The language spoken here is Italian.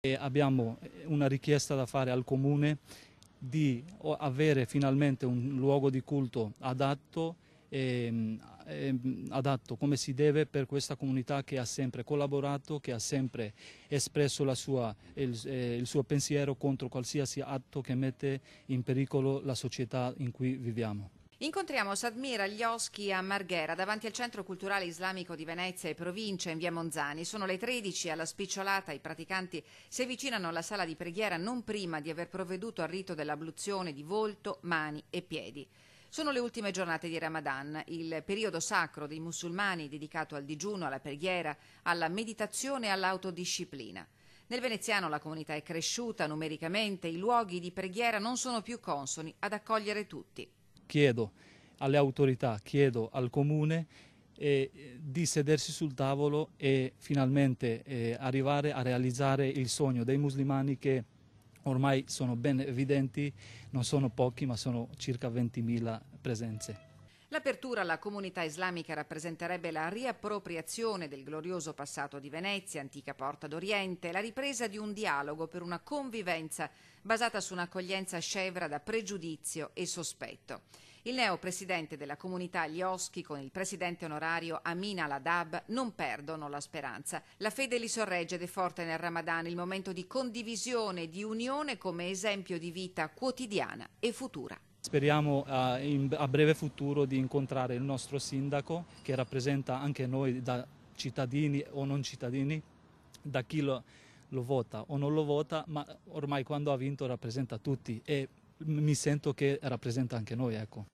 E abbiamo una richiesta da fare al Comune di avere finalmente un luogo di culto adatto, adatto come si deve per questa comunità che ha sempre collaborato, che ha sempre espresso il suo pensiero contro qualsiasi atto che mette in pericolo la società in cui viviamo. Incontriamo Sadmir Aglioschi a Marghera, davanti al Centro Culturale Islamico di Venezia e Provincia in via Monzani. Sono le 13, alla spicciolata i praticanti si avvicinano alla sala di preghiera non prima di aver provveduto al rito dell'abluzione di volto, mani e piedi. Sono le ultime giornate di Ramadan, il periodo sacro dei musulmani dedicato al digiuno, alla preghiera, alla meditazione e all'autodisciplina. Nel veneziano la comunità è cresciuta numericamente, i luoghi di preghiera non sono più consoni ad accogliere tutti. Chiedo alle autorità, chiedo al Comune di sedersi sul tavolo e finalmente arrivare a realizzare il sogno dei musulmani che ormai sono ben evidenti, non sono pochi ma sono circa 20.000 presenze. L'apertura alla comunità islamica rappresenterebbe la riappropriazione del glorioso passato di Venezia, antica porta d'Oriente, la ripresa di un dialogo per una convivenza basata su un'accoglienza scevra da pregiudizio e sospetto. Il neopresidente della comunità Aglioschi con il presidente onorario Amin Al-Adab non perdono la speranza. La fede li sorregge ed è forte nel Ramadan, il momento di condivisione e di unione come esempio di vita quotidiana e futura. Speriamo a breve futuro di incontrare il nostro sindaco che rappresenta anche noi da cittadini o non cittadini, da chi lo vota o non lo vota, ma ormai quando ha vinto rappresenta tutti e mi sento che rappresenta anche noi, ecco.